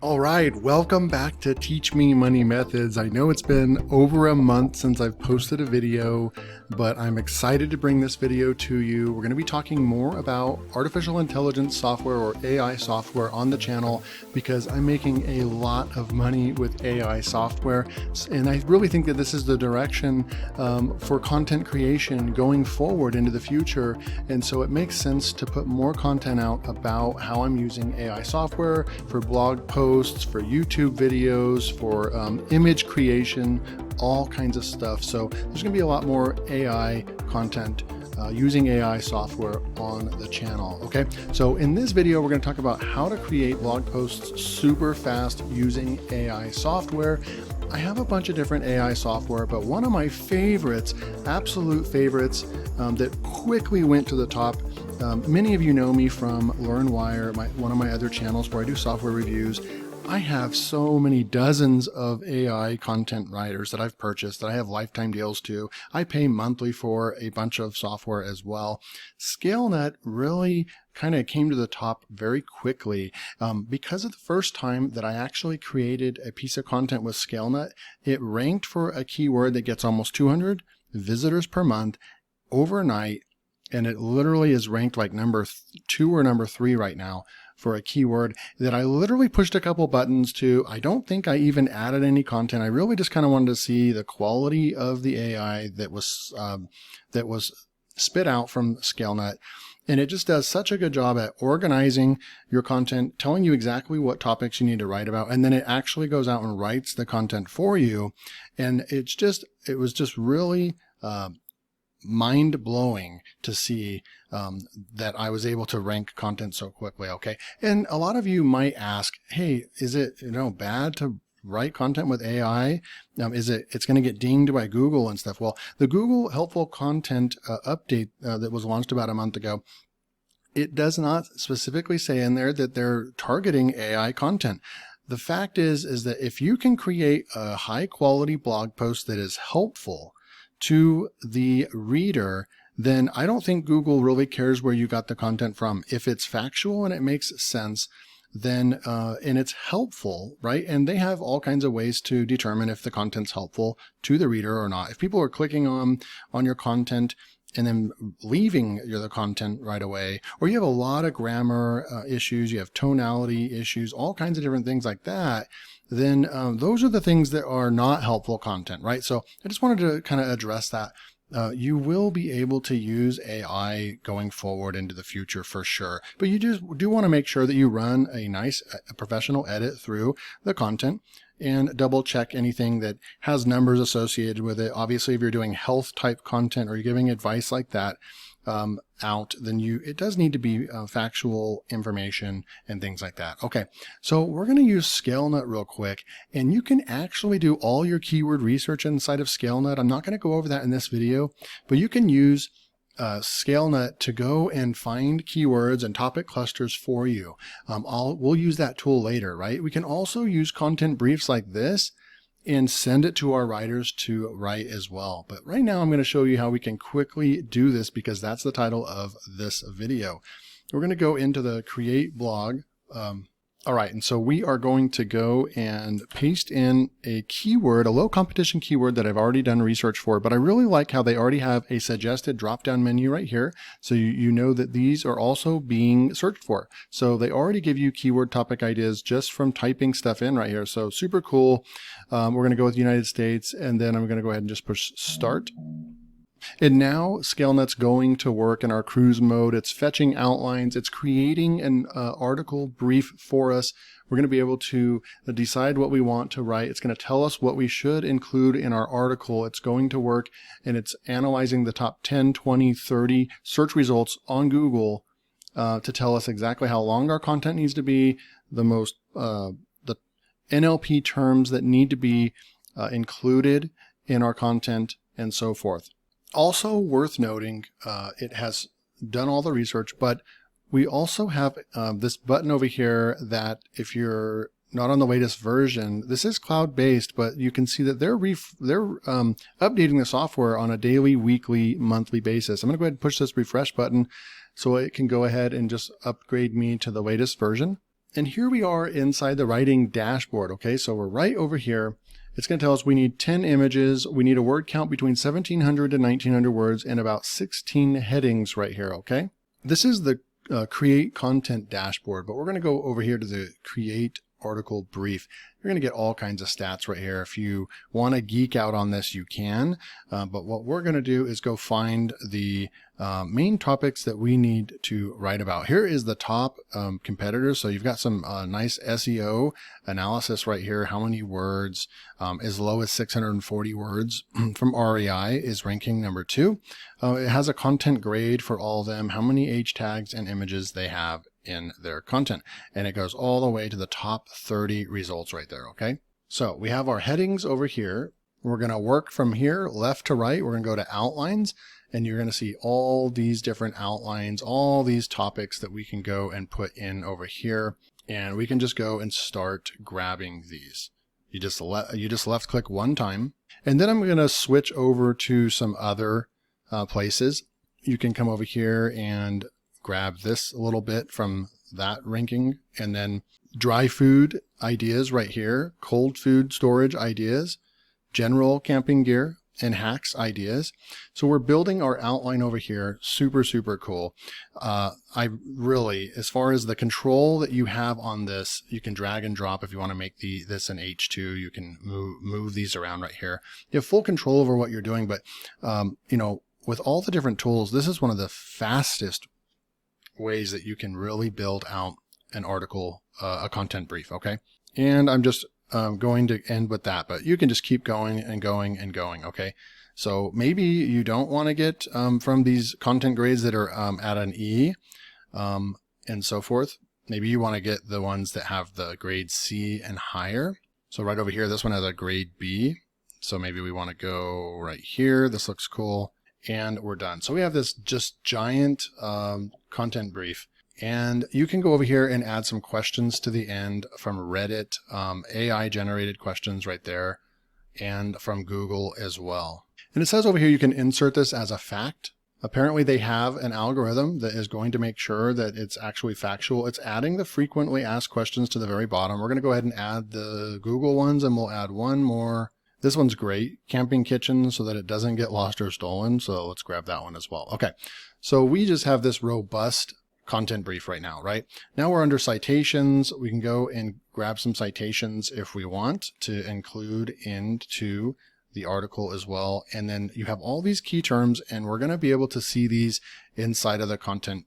All right, welcome back to Teach Me Money Methods. I know it's been over a month since I've posted a video, but I'm excited to bring this video to you. We're going to be talking more about artificial intelligence software or AI software on the channel because I'm making a lot of money with AI software. And I really think that this is the direction for content creation going forward into the future. And so it makes sense to put more content out about how I'm using AI software for blog posts, for YouTube videos, for image creation, all kinds of stuff. So there's going to be a lot more AI content using AI software on the channel. Okay, so in this video, we're going to talk about how to create blog posts super fast using AI software. I have a bunch of different AI software, but one of my favorites, absolute favorites, that quickly went to the top. Many of you know me from LearnWire, one of my other channels where I do software reviews. I have so many dozens of AI content writers that I've purchased that I have lifetime deals to. I pay monthly for a bunch of software as well. ScaleNet really kind of came to the top very quickly because of the first time that I actually created a piece of content with ScaleNet. It ranked for a keyword that gets almost 200 visitors per month overnight, and it literally is ranked like number 2 or number 3 right now for a keyword that I literally pushed a couple buttons to. I don't think I even added any content. I really just kind of wanted to see the quality of the AI that was spit out from ScaleNet. And it just does such a good job at organizing your content, telling you exactly what topics you need to write about. And then it actually goes out and writes the content for you. And it was just really mind-blowing to see that I was able to rank content so quickly. Okay, and a lot of you might ask, hey, is it bad to write content with AI? It's going to get dinged by Google and stuff? Well, the Google Helpful Content update that was launched about a month ago, it does not specifically say in there that they're targeting AI content. The fact is that if you can create a high quality blog post that is helpful to the reader, then I don't think Google really cares where you got the content from. If it's factual and it makes sense, then and it's helpful, right? And they have all kinds of ways to determine if the content's helpful to the reader or not. If people are clicking on your content and then leaving the content right away, or you have a lot of grammar issues, you have tonality issues, all kinds of different things like that, then those are the things that are not helpful content, right? So I just wanted to kind of address that. You will be able to use AI going forward into the future for sure, but you just do want to make sure that you run a nice professional edit through the content and double check anything that has numbers associated with it. Obviously, if you're doing health type content or you're giving advice like that out, then it does need to be factual information and things like that. Okay, so we're going to use ScaleNet real quick, and you can actually do all your keyword research inside of ScaleNet. I'm not going to go over that in this video, but you can use ScaleNet to go and find keywords and topic clusters for you. We'll use that tool later, right? We can also use content briefs like this and send it to our writers to write as well. But right now I'm going to show you how we can quickly do this because that's the title of this video. We're going to go into the create blog. All right, and so we are going to go and paste in a keyword, a low competition keyword that I've already done research for, but I really like how they already have a suggested drop-down menu right here. So you know that these are also being searched for. So they already give you keyword topic ideas just from typing stuff in right here. So super cool. We're going to go with United States, and then I'm going to go ahead and just push start. And now ScaleNet's going to work in our cruise mode. It's fetching outlines. It's creating an article brief for us. We're going to be able to decide what we want to write. It's going to tell us what we should include in our article. It's going to work, and it's analyzing the top 10, 20, 30 search results on Google to tell us exactly how long our content needs to be, the NLP terms that need to be included in our content, and so forth. Also worth noting, it has done all the research, but we also have this button over here that if you're not on the latest version, this is cloud-based, but you can see that they're updating the software on a daily, weekly, monthly basis. I'm going to go ahead and push this refresh button so it can go ahead and just upgrade me to the latest version. And here we are inside the writing dashboard. Okay, so we're right over here. It's going to tell us we need 10 images. We need a word count between 1,700 and 1,900 words and about 16 headings right here. Okay, this is the create content dashboard, but we're going to go over here to the create article brief. You're going to get all kinds of stats right here. If you want to geek out on this, you can. But what we're going to do is go find the main topics that we need to write about. Here is the top competitors. So you've got some nice SEO analysis right here. How many words, as low as 640 words from REI is ranking number 2. It has a content grade for all of them, how many H tags and images they have in their content. And it goes all the way to the top 30 results right there. Okay. So we have our headings over here. We're going to work from here left to right. We're going to go to outlines, and you're going to see all these different outlines, all these topics that we can go and put in over here. And we can just go and start grabbing these. You just left click one time. And then I'm going to switch over to some other places. You can come over here and grab this a little bit from that ranking, and then dry food ideas right here, cold food storage ideas, general camping gear, and hacks ideas. So we're building our outline over here. Super, super cool. I really, as far as the control that you have on this, you can drag and drop. If you want to make this an H2, you can move these around right here. You have full control over what you're doing, but you know, with all the different tools, this is one of the fastest ways that you can really build out an article, a content brief. Okay. And I'm just going to end with that, but you can just keep going and going and going. Okay. So maybe you don't want to get from these content grades that are at an E and so forth. Maybe you want to get the ones that have the grade C and higher. So right over here, this one has a grade B. So maybe we want to go right here. This looks cool. And we're done. So we have this just giant content brief, and you can go over here and add some questions to the end from Reddit, AI generated questions right there, and from Google as well. And it says over here you can insert this as a fact. Apparently they have an algorithm that is going to make sure that it's actually factual. It's adding the frequently asked questions to the very bottom. We're going to go ahead and add the Google ones, and we'll add one more. This one's great, camping kitchen, so that it doesn't get lost or stolen. So let's grab that one as well. Okay, so we just have this robust content brief right now, right? Now we're under citations. We can go and grab some citations if we want to include into the article as well. And then you have all these key terms, and we're going to be able to see these inside of the content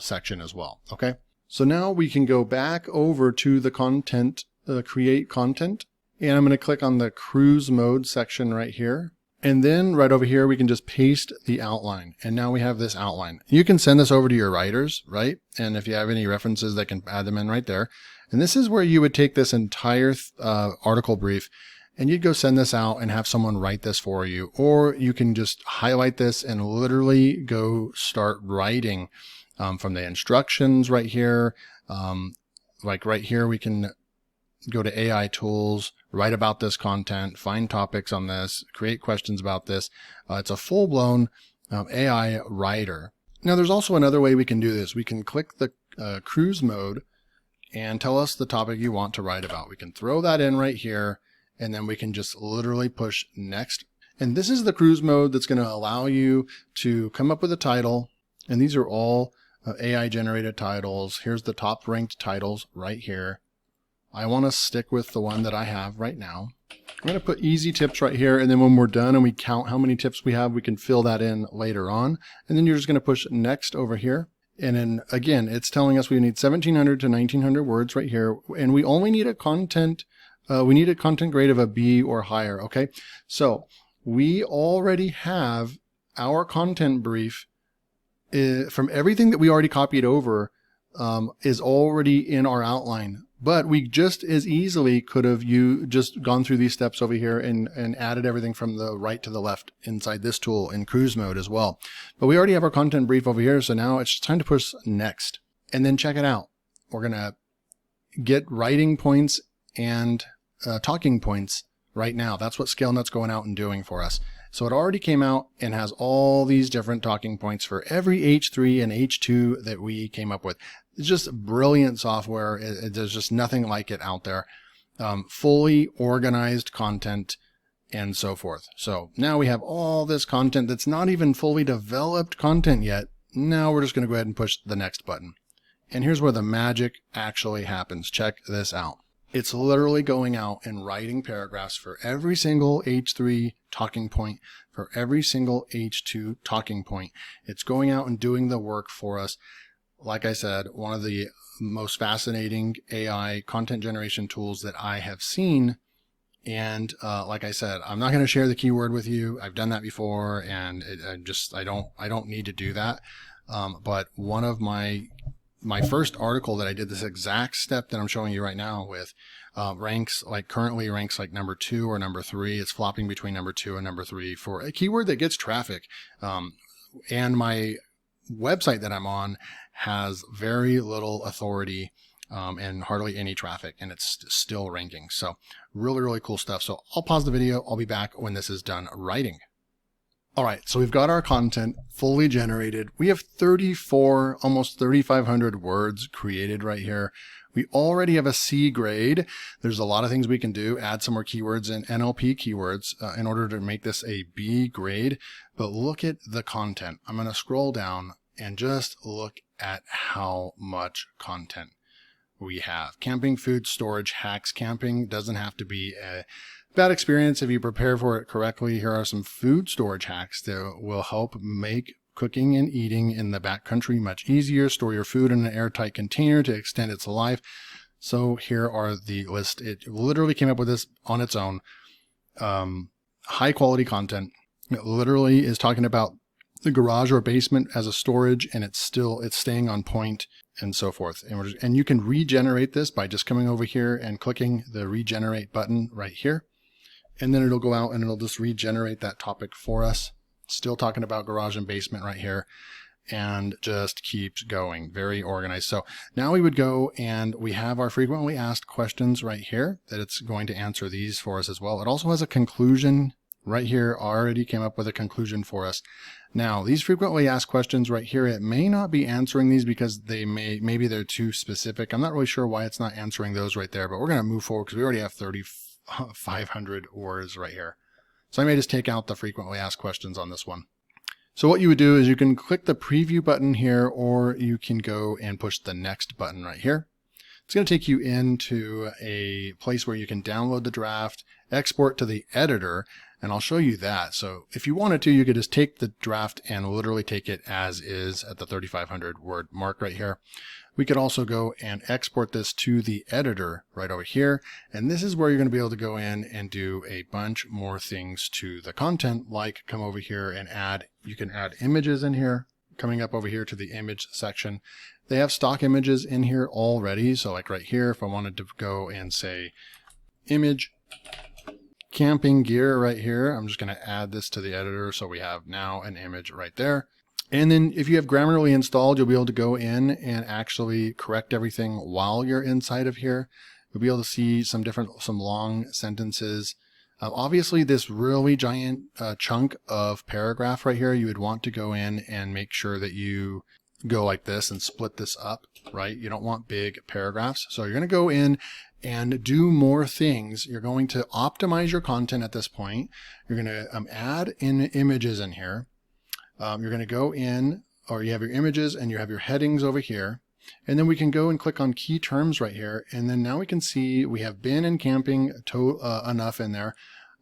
section as well. Okay, so now we can go back over to the content, create content. And I'm going to click on the cruise mode section right here. And then right over here, we can just paste the outline. And now we have this outline. You can send this over to your writers, right? And if you have any references, they can add them in right there. And this is where you would take this entire article brief, and you'd go send this out and have someone write this for you. Or you can just highlight this and literally go start writing from the instructions right here. Like right here, we can go to AI tools, write about this content, find topics on this, create questions about this. It's a full-blown AI writer. Now, there's also another way we can do this. We can click the cruise mode and tell us the topic you want to write about. We can throw that in right here, and then we can just literally push next. And this is the cruise mode that's going to allow you to come up with a title. And these are all AI generated titles. Here's the top ranked titles right here. I want to stick with the one that I have right now. I'm going to put easy tips right here, and then when we're done and we count how many tips we have, we can fill that in later on. And then you're just going to push next over here. And then again, it's telling us we need 1,700 to 1,900 words right here, and we only need a content grade of a B or higher. Okay, so we already have our content brief from everything that we already copied over is already in our outline. But we just as easily could have just gone through these steps over here and added everything from the right to the left inside this tool in cruise mode as well. But we already have our content brief over here, so now it's just time to push next. And then check it out. We're going to get writing points and talking points right now. That's what ScaleNut's going out and doing for us. So it already came out and has all these different talking points for every H3 and H2 that we came up with. It's just brilliant software. There's just nothing like it out there. Fully organized content and so forth. So now we have all this content that's not even fully developed content yet. Now we're just going to go ahead and push the next button. And here's where the magic actually happens. Check this out. It's literally going out and writing paragraphs for every single H3 talking point, for every single H2 talking point. It's going out and doing the work for us. Like I said, one of the most fascinating AI content generation tools that I have seen. And like I said, I'm not going to share the keyword with you. I've done that before, and I don't need to do that. But one of my first article that I did this exact step that I'm showing you right now with currently ranks like number 2 or number 3. It's flopping between number 2 and number 3 for a keyword that gets traffic. And my website that I'm on has very little authority and hardly any traffic, and it's still ranking. So really, really cool stuff. So I'll pause the video. I'll be back when this is done writing. All right, so we've got our content fully generated. We have 34, almost 3,500 words created right here. We already have a C grade. There's a lot of things we can do, add some more keywords and NLP keywords in order to make this a B grade. But look at the content. I'm going to scroll down and just look at how much content we have. Camping, food, storage, hacks. Camping doesn't have to be a bad experience if you prepare for it correctly. Here are some food storage hacks that will help make cooking and eating in the backcountry much easier. Store your food in an airtight container to extend its life. So here are the list. It literally came up with this on its own. High quality content. It literally is talking about the garage or basement as a storage, and it's staying on point and so forth. And you can regenerate this by just coming over here and clicking the regenerate button right here. And then it'll go out and it'll just regenerate that topic for us. Still talking about garage and basement right here, and just keeps going. Very organized. So now we would go and we have our frequently asked questions right here that it's going to answer these for us as well. It also has a conclusion right here, already came up with a conclusion for us. Now, these frequently asked questions right here, it may not be answering these because maybe they're too specific. I'm not really sure why it's not answering those right there, but we're going to move forward because we already have 3,500 words right here. So I may just take out the frequently asked questions on this one. So what you would do is you can click the preview button here, or you can go and push the next button right here. It's going to take you into a place where you can download the draft, export to the editor, and I'll show you that. So if you wanted to, you could just take the draft and literally take it as is at the 3,500 word mark right here. We could also go and export this to the editor right over here. And this is where you're going to be able to go in and do a bunch more things to the content, like come over here and you can add images in here, coming up over here to the image section. They have stock images in here already. So like right here, if I wanted to go and say image camping gear right here, I'm just going to add this to the editor. So we have now an image right there. And then if you have Grammarly installed, you'll be able to go in and actually correct everything while you're inside of here. You'll be able to see some long sentences. Obviously, this really giant chunk of paragraph right here, you would want to go in and make sure that you go like this and split this up, right? You don't want big paragraphs. So you're going to go in and do more things. You're going to optimize your content at this point. You're going to add in images in here. You're going to go in, or you have your images and you have your headings over here. And then we can go and click on key terms right here. And then now we can see we have been and camping enough in there.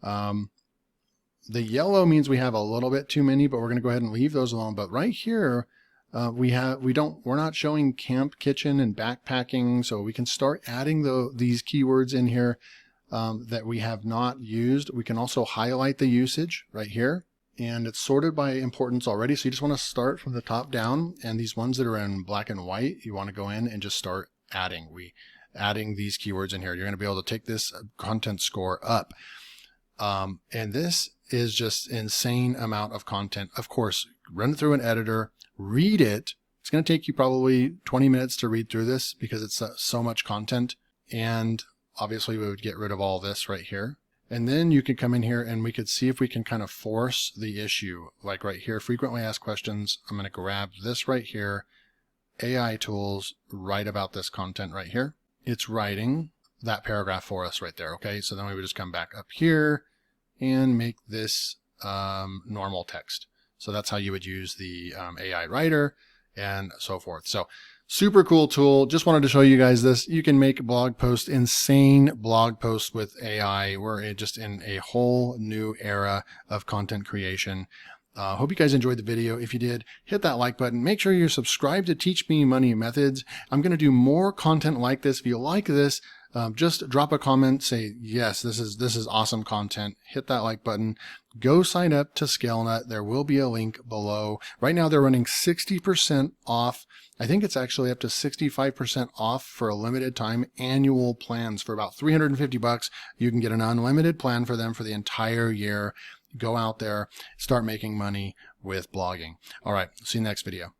The yellow means we have a little bit too many, but we're going to go ahead and leave those alone. But right here, we're not showing camp, kitchen, and backpacking. So we can start adding these keywords in here that we have not used. We can also highlight the usage right here. And it's sorted by importance already. So you just want to start from the top down, and these ones that are in black and white, you want to go in and just start adding these keywords in here. You're going to be able to take this content score up. And this is just insane amount of content. Of course, run it through an editor, read it. It's going to take you probably 20 minutes to read through this because it's so much content. And obviously we would get rid of all this right here. And then you could come in here and we could see if we can kind of force the issue, like right here, frequently asked questions. I'm going to grab this right here, AI tools write about this content right here. It's writing that paragraph for us right there. Okay, so then we would just come back up here and make this normal text. So that's how you would use the AI writer and so forth. So super cool tool. Just wanted to show you guys this. You can make blog posts, insane blog posts with AI. We're just in a whole new era of content creation. Hope you guys enjoyed the video. If you did, hit that like button. Make sure you're subscribed to Teach Me Money Methods. I'm going to do more content like this. If you like this, just drop a comment, say, yes, this is awesome content. Hit that like button. Go sign up to ScaleNut. There will be a link below. Right now they're running 60% off. I think it's actually up to 65% off for a limited time annual plans for about $350. You can get an unlimited plan for them for the entire year. Go out there, start making money with blogging. All right, see you next video.